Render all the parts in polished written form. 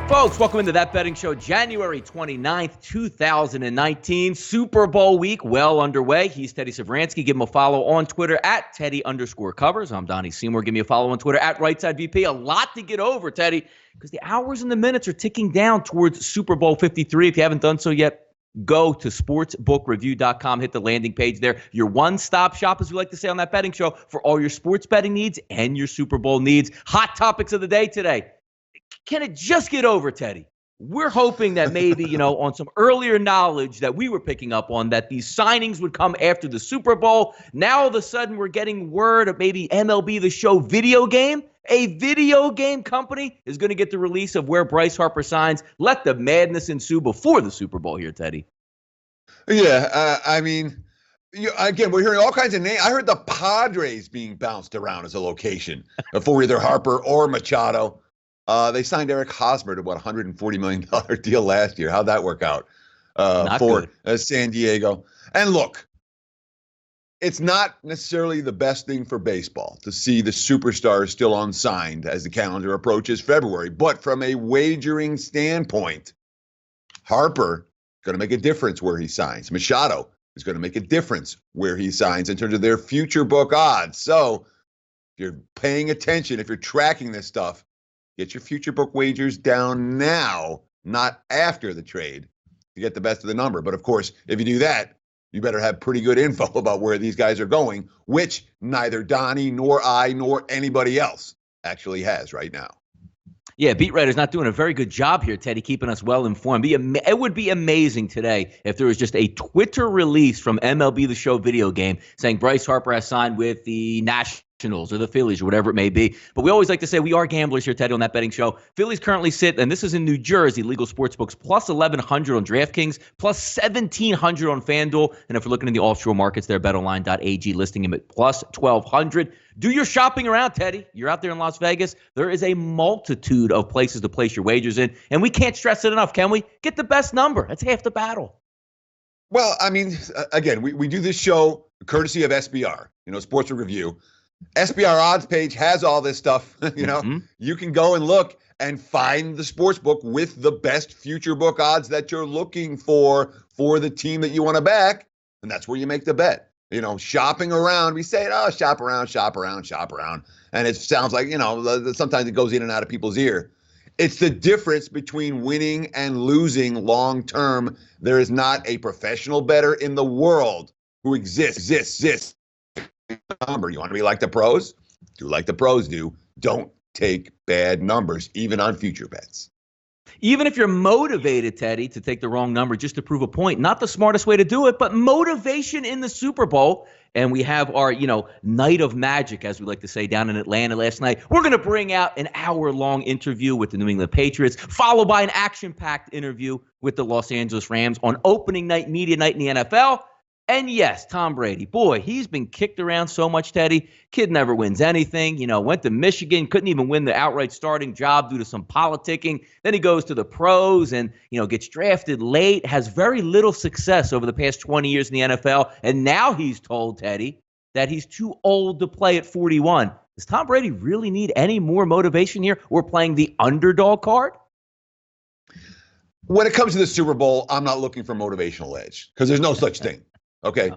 Folks, welcome into That Betting Show, January 29th, 2019. Super Bowl week well underway. He's Teddy Savransky. Give him a follow on Twitter at Teddy_covers. I'm Donnie Seymour. Give me a follow on Twitter at RightSideVP. A lot to get over, Teddy, because the hours and the minutes are ticking down towards Super Bowl 53. If you haven't done so yet, go to sportsbookreview.com. Hit the landing page there. Your one-stop shop, as we like to say on That Betting Show, for all your sports betting needs and your Super Bowl needs. Hot topics of the day today. Can it just get over, Teddy? We're hoping that maybe, on some earlier knowledge that we were picking up on, that these signings would come after the Super Bowl. Now, all of a sudden, we're getting word of maybe MLB The Show video game. A video game company is going to get the release of where Bryce Harper signs. Let the madness ensue before the Super Bowl here, Teddy. Yeah, again, we're hearing all kinds of names. I heard the Padres being bounced around as a location for either Harper or Machado. They signed Eric Hosmer to, $140 million deal last year. How'd that work out for San Diego? And look, it's not necessarily the best thing for baseball to see the superstars still unsigned as the calendar approaches February. But from a wagering standpoint, Harper is going to make a difference where he signs. Machado is going to make a difference where he signs in terms of their future book odds. So if you're paying attention, if you're tracking this stuff, get your future book wagers down now, not after the trade, to get the best of the number. But of course, if you do that, you better have pretty good info about where these guys are going, which neither Donnie nor I nor anybody else actually has right now. Yeah, beat writer's not doing a very good job here, Teddy, keeping us well informed. It would be amazing today if there was just a Twitter release from MLB The Show video game saying Bryce Harper has signed with the Nationals or the Phillies or whatever it may be. But we always like to say we are gamblers here, Teddy, on That Betting Show. Phillies currently sit, and this is in New Jersey, legal sportsbooks, plus 1,100 on DraftKings, plus 1,700 on FanDuel. And if you're looking in the offshore markets there, betonline.ag listing him at plus 1,200. Do your shopping around, Teddy. You're out there in Las Vegas. There is a multitude of places to place your wagers in, and we can't stress it enough, can we? Get the best number. That's half the battle. Well, I mean, again, we do this show courtesy of SBR, Sportsbook Review. SBR odds page has all this stuff. You can go and look and find the sports book with the best future book odds that you're looking for the team that you want to back, and that's where you make the bet. Shopping around, we say, shop around. And it sounds like, sometimes it goes in and out of people's ear. It's the difference between winning and losing long term. There is not a professional bettor in the world who exists. Number. You want to be like the pros? Do like the pros do. Don't take bad numbers, even on future bets. Even if you're motivated, Teddy, to take the wrong number just to prove a point, not the smartest way to do it, but motivation in the Super Bowl. And we have our, night of magic, as we like to say, down in Atlanta last night. We're going to bring out an hour-long interview with the New England Patriots, followed by an action-packed interview with the Los Angeles Rams on opening night, media night in the NFL. And yes, Tom Brady, boy, he's been kicked around so much, Teddy. Kid never wins anything. Went to Michigan, couldn't even win the outright starting job due to some politicking. Then he goes to the pros and, gets drafted late, has very little success over the past 20 years in the NFL. And now he's told, Teddy, that he's too old to play at 41. Does Tom Brady really need any more motivation here? We're playing the underdog card? When it comes to the Super Bowl, I'm not looking for motivational edge because there's no such thing. Okay.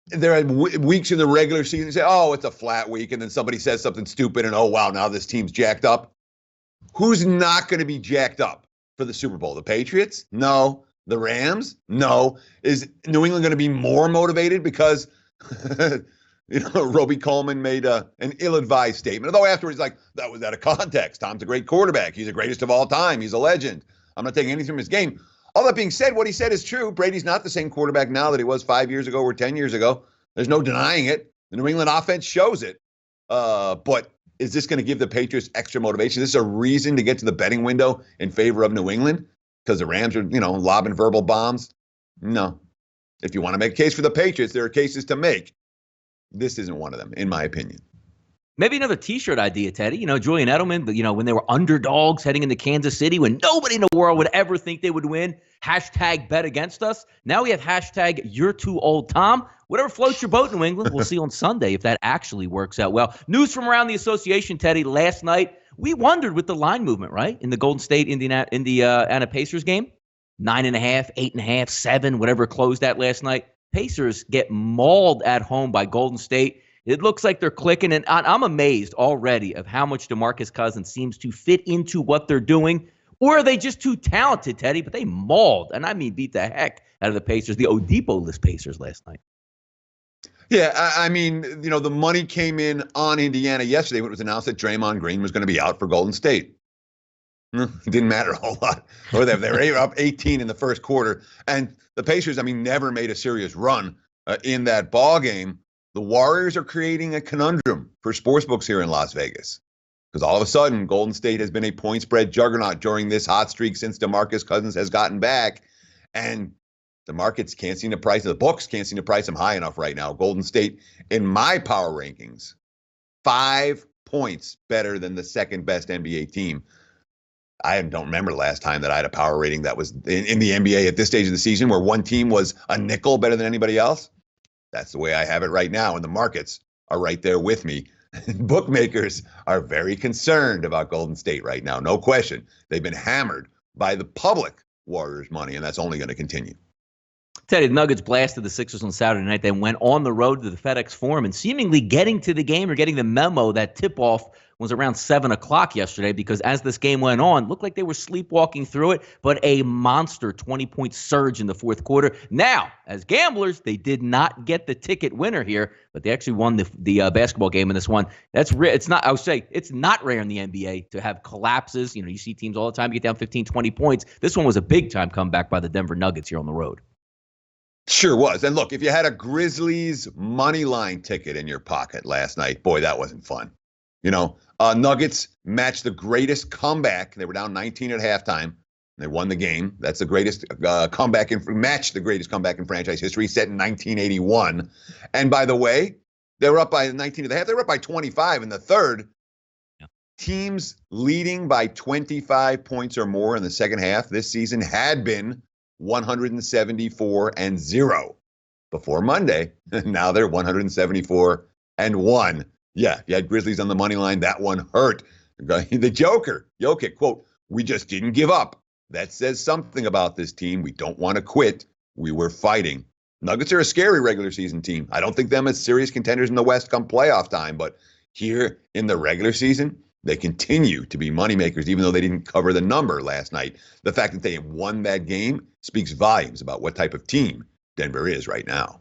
There are weeks in the regular season you say, it's a flat week. And then somebody says something stupid and, wow, now this team's jacked up. Who's not going to be jacked up for the Super Bowl? The Patriots? No. The Rams? No. Is New England going to be more motivated because, Roby Coleman made an ill-advised statement. Although afterwards, that was out of context. Tom's a great quarterback. He's the greatest of all time. He's a legend. I'm not taking anything from his game. All that being said, what he said is true. Brady's not the same quarterback now that he was 5 years ago or 10 years ago. There's no denying it. The New England offense shows it. But is this going to give the Patriots extra motivation? Is this a reason to get to the betting window in favor of New England? Because the Rams are, lobbing verbal bombs? No. If you want to make a case for the Patriots, there are cases to make. This isn't one of them, in my opinion. Maybe another T-shirt idea, Teddy. Julian Edelman, when they were underdogs heading into Kansas City, when nobody in the world would ever think they would win, hashtag bet against us. Now we have hashtag you're too old, Tom. whatever floats your boat, New England. We'll see on Sunday if that actually works out well. News from around the association, Teddy. Last night, we wondered with the line movement, right? In the Golden State, Indiana Pacers game. 9.5, 8.5, 7, whatever it closed at last night. Pacers get mauled at home by Golden State. It looks like they're clicking, and I'm amazed already of how much DeMarcus Cousins seems to fit into what they're doing. Or are they just too talented, Teddy? But they mauled, and I mean beat the heck out of the Pacers, the Oladipo-less Pacers last night. Yeah, I mean, the money came in on Indiana yesterday when it was announced that Draymond Green was going to be out for Golden State. It didn't matter a whole lot. Or they were up 18 in the first quarter. And the Pacers, never made a serious run in that ball game. The Warriors are creating a conundrum for sportsbooks here in Las Vegas. Because all of a sudden, Golden State has been a point spread juggernaut during this hot streak since DeMarcus Cousins has gotten back. And the markets can't seem to price, the books can't seem to price them high enough right now. Golden State, in my power rankings, 5 points better than the second best NBA team. I don't remember the last time that I had a power rating that was in the NBA at this stage of the season where one team was a nickel better than anybody else. That's the way I have it right now, and the markets are right there with me. Bookmakers are very concerned about Golden State right now, no question. They've been hammered by the public Warriors money, and that's only going to continue. Teddy, the Nuggets blasted the Sixers on Saturday night. They went on the road to the FedEx Forum, and seemingly getting to the game or getting the memo that tip-off was around 7 o'clock yesterday, because as this game went on, looked like they were sleepwalking through it, but a monster 20-point surge in the fourth quarter. Now, as gamblers, they did not get the ticket winner here, but they actually won the basketball game in this one. That's rare. It's not, I would say, it's not rare in the NBA to have collapses. You see teams all the time get down 15, 20 points. This one was a big-time comeback by the Denver Nuggets here on the road. Sure was. And look, if you had a Grizzlies money line ticket in your pocket last night, boy, that wasn't fun. Nuggets matched the greatest comeback. They were down 19 at halftime. They won the game. That's the greatest matched the greatest comeback in franchise history, set in 1981. And by the way, they were up by 19 at the half. They were up by 25 in the third. Yeah. Teams leading by 25 points or more in the second half this season had been 174-0 before Monday. Now they're 174-1. Yeah, if you had Grizzlies on the money line, that one hurt. The Joker, Jokic, quote, "We just didn't give up. That says something about this team. We don't want to quit. We were fighting." Nuggets are a scary regular season team. I don't think them as serious contenders in the West come playoff time, but here in the regular season, they continue to be moneymakers, even though they didn't cover the number last night. The fact that they won that game speaks volumes about what type of team Denver is right now.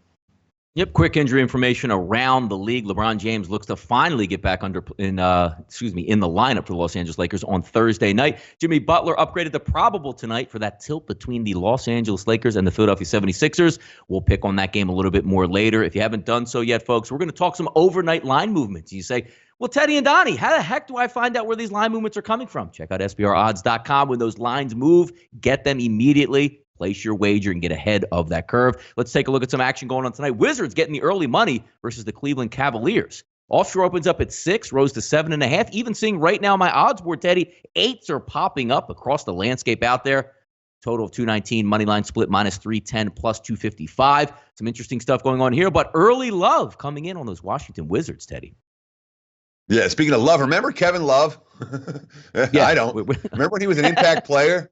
Yep, quick injury information around the league. LeBron James looks to finally get back in the lineup for the Los Angeles Lakers on Thursday night. Jimmy Butler upgraded to probable tonight for that tilt between the Los Angeles Lakers and the Philadelphia 76ers. We'll pick on that game a little bit more later. If you haven't done so yet, folks, we're going to talk some overnight line movements. You say, well, Teddy and Donnie, how the heck do I find out where these line movements are coming from? Check out SBRodds.com. When those lines move, get them immediately. Place your wager and get ahead of that curve. Let's take a look at some action going on tonight. Wizards getting the early money versus the Cleveland Cavaliers. Offshore opens up at 6, rose to 7.5. Even seeing right now my odds board, Teddy, 8s are popping up across the landscape out there. Total of 219, money line split minus 310 plus 255. Some interesting stuff going on here, but early love coming in on those Washington Wizards, Teddy. Yeah, speaking of love, remember Kevin Love? Yeah, I don't. Remember when he was an impact player?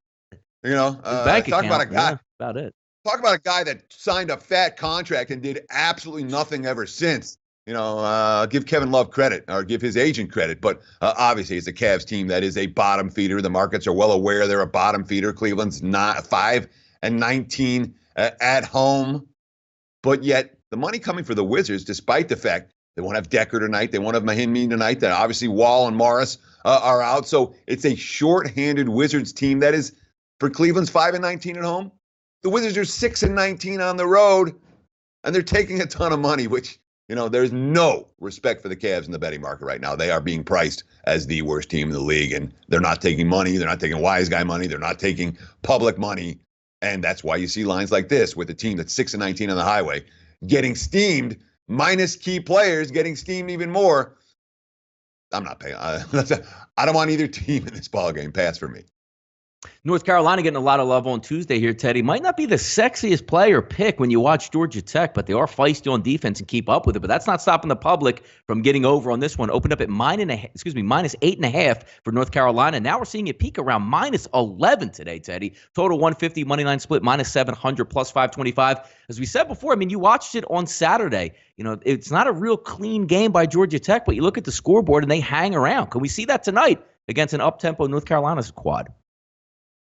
Talk about a guy. Yeah, about it. Talk about a guy that signed a fat contract and did absolutely nothing ever since. Give Kevin Love credit, or give his agent credit. But obviously, it's a Cavs team that is a bottom feeder. The markets are well aware they're a bottom feeder. Cleveland's not 5-19 at home. But yet, the money coming for the Wizards, despite the fact they won't have Decker tonight, they won't have Mahinmi tonight, that obviously Wall and Morris are out. So it's a short-handed Wizards team that is, for Cleveland's 5-19 at home, the Wizards are 6-19 on the road, and they're taking a ton of money, which, there's no respect for the Cavs in the betting market right now. They are being priced as the worst team in the league, and they're not taking money. They're not taking wise guy money. They're not taking public money, and that's why you see lines like this with a team that's 6-19 on the highway getting steamed, minus key players getting steamed even more. I'm not paying. I don't want either team in this ballgame. Pass for me. North Carolina getting a lot of love on Tuesday here, Teddy. Might not be the sexiest player pick when you watch Georgia Tech, but they are feisty on defense and keep up with it. But that's not stopping the public from getting over on this one. Opened up at -8.5 for North Carolina. Now we're seeing it peak around -11 today, Teddy. Total 150, money line split, -700, plus 525. As we said before, I mean, you watched it on Saturday. You know, it's not a real clean game by Georgia Tech, but you look at the scoreboard and they hang around. Can we see that tonight against an up-tempo North Carolina squad?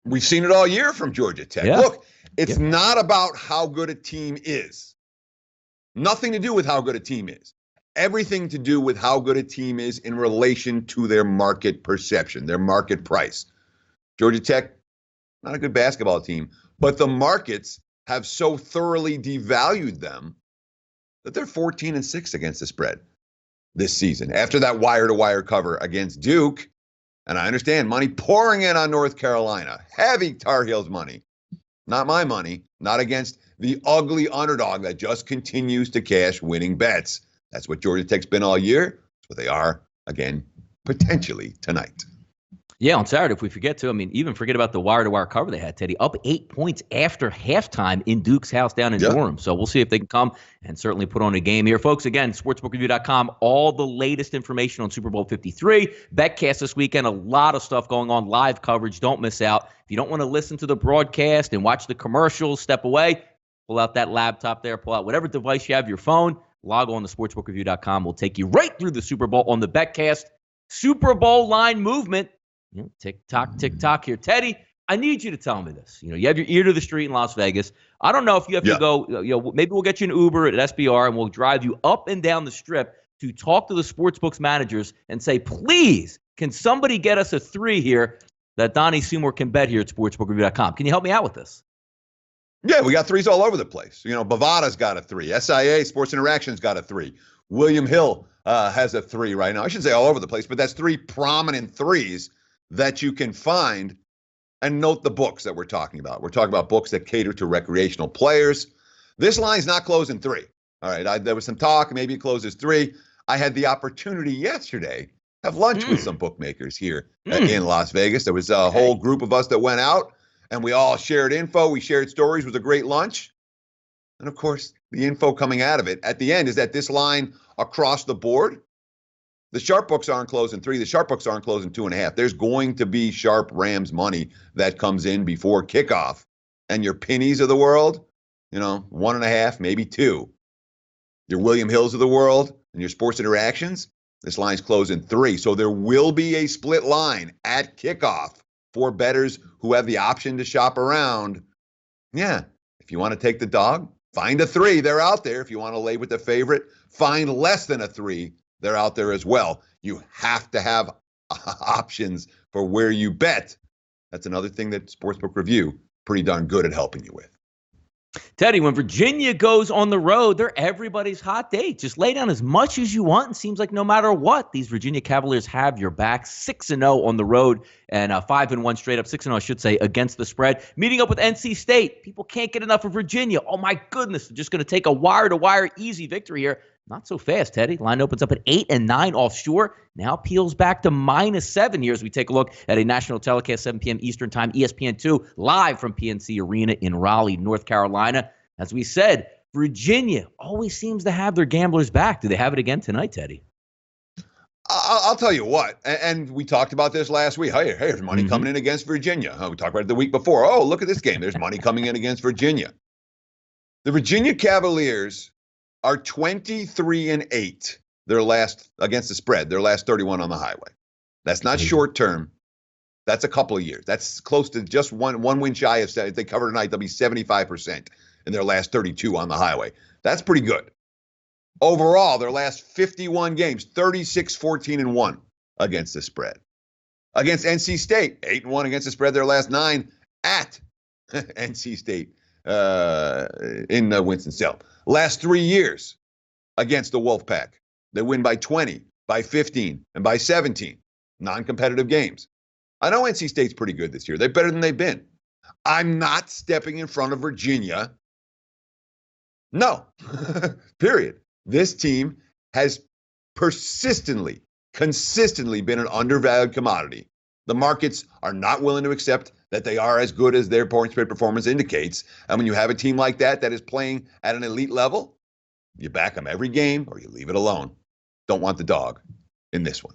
We've seen it all year from Georgia Tech. Yeah. Look, it's not about how good a team is. Nothing to do with how good a team is. Everything to do with how good a team is in relation to their market perception, their market price. Georgia Tech, not a good basketball team, but the markets have so thoroughly devalued them that they're 14-6 against the spread this season. After that wire-to-wire cover against Duke, and I understand money pouring in on North Carolina. Heavy Tar Heels money. Not my money. Not against the ugly underdog that just continues to cash winning bets. That's what Georgia Tech's been all year. That's what they are, again, potentially tonight. Yeah, on Saturday, if we forget to, I mean, even forget about the wire-to-wire cover they had, Teddy, up 8 points after halftime in Duke's house down in Durham. So we'll see if they can come and certainly put on a game here. Folks, again, sportsbookreview.com, all the latest information on Super Bowl 53. Betcast this weekend, a lot of stuff going on, live coverage. Don't miss out. If you don't want to listen to the broadcast and watch the commercials, step away, pull out that laptop there, pull out whatever device you have, your phone, log on to sportsbookreview.com. We'll take you right through the Super Bowl on the Betcast. Super Bowl line movement. Tick-tock, tick-tock here. Teddy, I need you to tell me this. You have your ear to the street in Las Vegas. I don't know if you have to go, maybe we'll get you an Uber at SBR and we'll drive you up and down the strip to talk to the sportsbooks managers and say, please, can somebody get us a 3 here that Donnie Seymour can bet here at sportsbookreview.com? Can you help me out with this? Yeah, we got 3s all over the place. Bovada's got a 3. SIA, Sports Interaction's got a 3. William Hill has a 3 right now. I shouldn't say all over the place, but that's 3 prominent 3s that you can find. And note the books that we're talking about. We're talking about books that cater to recreational players. This line's not closing 3. All right, there was some talk, maybe it closes 3. I had the opportunity yesterday to have lunch with some bookmakers here in Las Vegas. There was a whole group of us that went out, and we all shared info. We shared stories. It was a great lunch. And, of course, the info coming out of it at the end is that this line across the board, the sharp books aren't closing 3. The sharp books aren't closing 2.5. There's going to be sharp Rams money that comes in before kickoff. And your pennies of the world, 1.5, maybe 2. Your William Hills of the world and your Sports Interactions, this line's closing 3. So there will be a split line at kickoff for bettors who have the option to shop around. Yeah, if you want to take the dog, find a 3. They're out there. If you want to lay with the favorite, find less than a 3. They're out there as well. You have to have options for where you bet. That's another thing that Sportsbook Review pretty darn good at helping you with. Teddy, when Virginia goes on the road, they're everybody's hot date. Just lay down as much as you want. It seems like no matter what, these Virginia Cavaliers have your back. 6-0 on the road and 5-1 straight up. 6-0, I should say, against the spread. Meeting up with NC State. People can't get enough of Virginia. Oh, my goodness. They're just going to take a wire-to-wire easy victory here. Not so fast, Teddy. Line opens up at 8 and 9 offshore. Now peels back to -7 here as we take a look at a national telecast, 7 p.m. Eastern Time, ESPN2, live from PNC Arena in Raleigh, North Carolina. As we said, Virginia always seems to have their gamblers back. Do they have it again tonight, Teddy? I'll tell you what, and we talked about this last week. Hey, there's money coming in against Virginia. We talked about it the week before. Oh, look at this game. There's money coming in against Virginia. The Virginia Cavaliers are 23-8 their last against the spread, their last 31 on the highway. That's not short term. That's a couple of years. That's close to just one win shy of, if they cover tonight, they'll be 75% in their last 32 on the highway. That's pretty good. Overall, their last 51 games, 36-14-1 against the spread. Against NC State, 8-1 against the spread, their last 9 at NC State in Winston-Salem. Last 3 years against the Wolfpack, they win by 20, by 15, and by 17. Non-competitive games. I know NC State's pretty good this year. They're better than they've been. I'm not stepping in front of Virginia. No. Period. This team has consistently been an undervalued commodity. The markets are not willing to accept that they are as good as their point spread performance indicates. And when you have a team like that is playing at an elite level, you back them every game or you leave it alone. Don't want the dog in this one.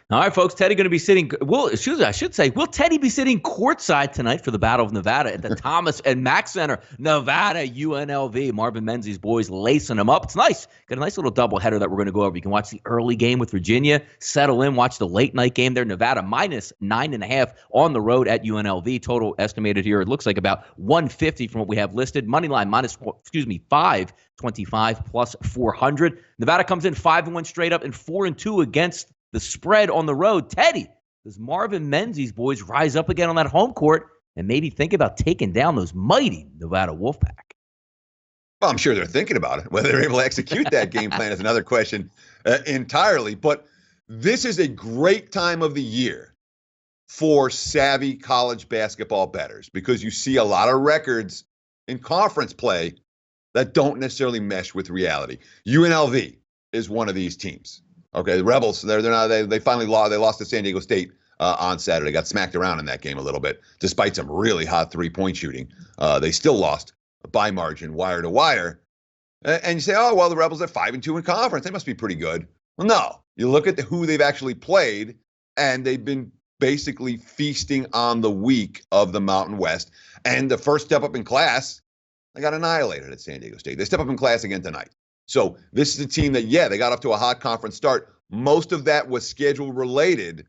All right, folks, Teddy going to be sitting, will Teddy be sitting courtside tonight for the Battle of Nevada at the Thomas and Mack Center, Nevada, UNLV. Marvin Menzies' boys lacing them up. It's nice. Got a nice little doubleheader that we're going to go over. You can watch the early game with Virginia, settle in, watch the late night game there. Nevada minus 9.5 on the road at UNLV. Total estimated here, it looks like about 150 from what we have listed. Moneyline -525 plus 400. Nevada comes in 5-1 straight up and 4-2 against the spread on the road. Teddy, does Marvin Menzies' boys rise up again on that home court and maybe think about taking down those mighty Nevada Wolfpack? Well, I'm sure they're thinking about it. Whether they're able to execute that game plan is another question entirely. But this is a great time of the year for savvy college basketball bettors because you see a lot of records in conference play that don't necessarily mesh with reality. UNLV is one of these teams. Okay, the Rebels, they finally lost. They lost to San Diego State on Saturday. Got smacked around in that game a little bit, despite some really hot three-point shooting. They still lost by margin, wire to wire. And you say, oh, well, the Rebels are 5-2 in conference. They must be pretty good. Well, no. You look at who they've actually played, and they've been basically feasting on the weak of the Mountain West. And the first step up in class, they got annihilated at San Diego State. They step up in class again tonight. So this is a team that, they got off to a hot conference start. Most of that was schedule related.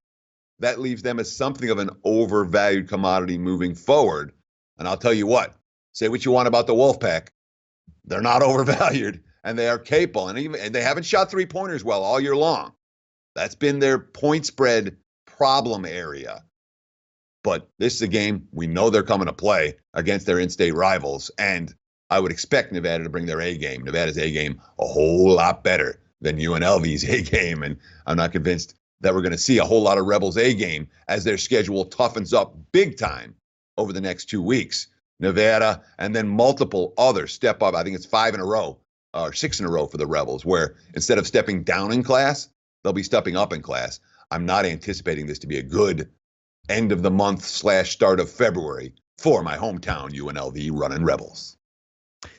That leaves them as something of an overvalued commodity moving forward. And I'll tell you what, say what you want about the Wolfpack. They're not overvalued, and they are capable. And they haven't shot three-pointers well all year long. That's been their point spread problem area. But this is a game we know they're coming to play against their in-state rivals. And I would expect Nevada to bring their A game. Nevada's A game a whole lot better than UNLV's A game. And I'm not convinced that we're going to see a whole lot of Rebels A game as their schedule toughens up big time over the next 2 weeks. Nevada and then multiple others step up. I think it's 5 in a row or 6 in a row for the Rebels, where instead of stepping down in class, they'll be stepping up in class. I'm not anticipating this to be a good end of the month / start of February for my hometown UNLV running Rebels.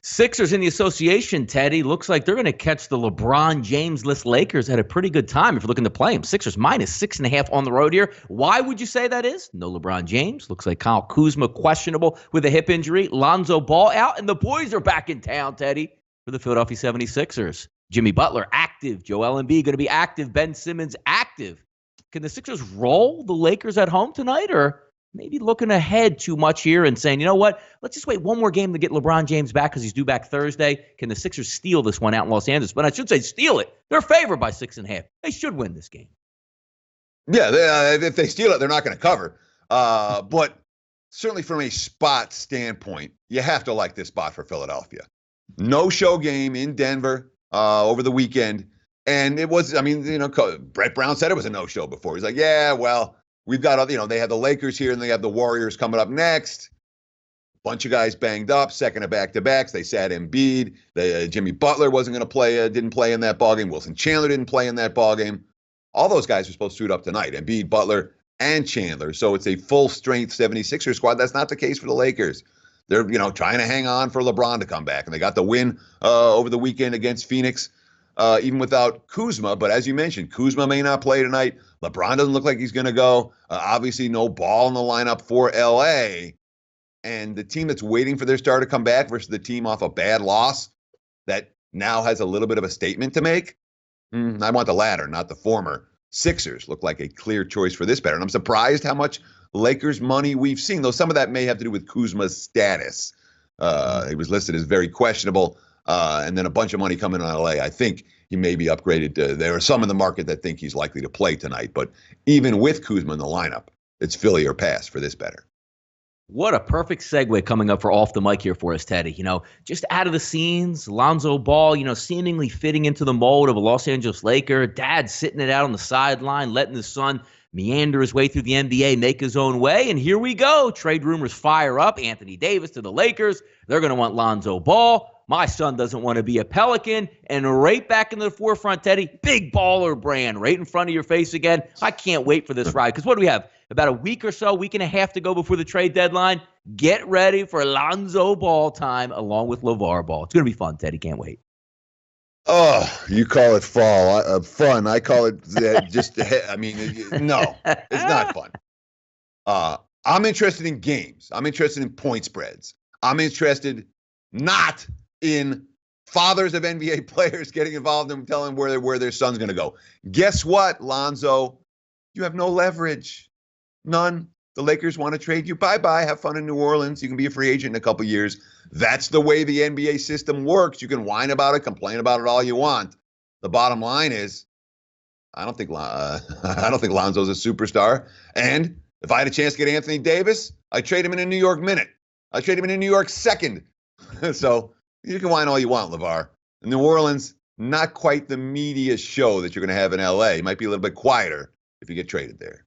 Sixers in the association, Teddy, looks like they're going to catch the LeBron James-less Lakers at a pretty good time if you're looking to play them. Sixers minus 6.5 on the road here. Why would you say that is? No LeBron James. Looks like Kyle Kuzma questionable with a hip injury. Lonzo Ball out, and the boys are back in town, Teddy, for the Philadelphia 76ers. Jimmy Butler active. Joel Embiid going to be active. Ben Simmons active. Can the Sixers roll the Lakers at home tonight, or maybe looking ahead too much here and saying, you know what, let's just wait one more game to get LeBron James back because he's due back Thursday. Can the Sixers steal this one out in Los Angeles? But I should say steal it. They're favored by 6.5. They should win this game. Yeah, if they steal it, they're not going to cover. But certainly from a spot standpoint, you have to like this spot for Philadelphia. No-show game in Denver over the weekend. And it was, Brett Brown said it was a no-show before. He's like, yeah, well, we've got, they have the Lakers here and they have the Warriors coming up next. Bunch of guys banged up, second of back-to-backs. They sat Embiid. Jimmy Butler wasn't going to play, didn't play in that ballgame. Wilson Chandler didn't play in that ballgame. All those guys are supposed to suit up tonight, Embiid, Butler, and Chandler. So it's a full-strength 76er squad. That's not the case for the Lakers. They're, trying to hang on for LeBron to come back. And they got the win over the weekend against Phoenix, even without Kuzma. But as you mentioned, Kuzma may not play tonight. LeBron doesn't look like he's going to go. Obviously, no Ball in the lineup for L.A. And the team that's waiting for their star to come back versus the team off a bad loss that now has a little bit of a statement to make. I want the latter, not the former. Sixers look like a clear choice for this better. And I'm surprised how much Lakers money we've seen, though some of that may have to do with Kuzma's status. He was listed as very questionable, and then a bunch of money coming in L.A. I think he may be upgraded. There are some in the market that think he's likely to play tonight. But even with Kuzma in the lineup, it's Philly or pass for this better. What a perfect segue coming up for Off the Mic here for us, Teddy. Just out of the scenes, Lonzo Ball, seemingly fitting into the mold of a Los Angeles Laker. Dad sitting it out on the sideline, letting his son meander his way through the NBA, make his own way. And here we go. Trade rumors fire up. Anthony Davis to the Lakers. They're going to want Lonzo Ball. My son doesn't want to be a Pelican. And right back into the forefront, Teddy, big baller brand right in front of your face again. I can't wait for this ride. Because what do we have? About a week or so, week and a half to go before the trade deadline. Get ready for Lonzo Ball time along with LeVar Ball. It's going to be fun, Teddy. Can't wait. Oh, you call it fall. Fun. I call it just, I mean, no, it's not fun. I'm interested in games. I'm interested in point spreads. I'm interested not in fathers of NBA players getting involved and telling where their son's going to go. Guess what, Lonzo? You have no leverage. None. The Lakers want to trade you. Bye-bye. Have fun in New Orleans. You can be a free agent in a couple years. That's the way the NBA system works. You can whine about it, complain about it all you want. The bottom line is, I don't think Lonzo's a superstar. And if I had a chance to get Anthony Davis, I'd trade him in a New York minute. I'd trade him in a New York second. So you can whine all you want, LeVar. In New Orleans, not quite the media show that you're going to have in LA. It might be a little bit quieter if you get traded there.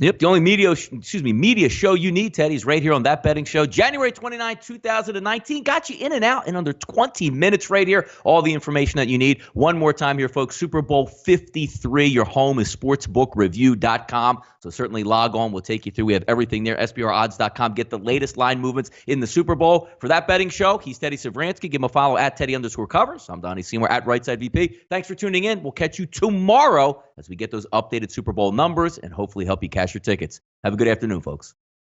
Yep, the only media show you need, Teddy, is right here on That Betting Show. January 29, 2019. Got you in and out in under 20 minutes right here. All the information that you need. One more time here, folks. Super Bowl 53. Your home is sportsbookreview.com. So certainly log on. We'll take you through. We have everything there. SBRodds.com. Get the latest line movements in the Super Bowl. For That Betting Show, he's Teddy Savransky. Give him a follow at Teddy_covers. I'm Donnie Seymour at Rightside VP. Thanks for tuning in. We'll catch you tomorrow as we get those updated Super Bowl numbers and hopefully help you cash your tickets. Have a good afternoon, folks.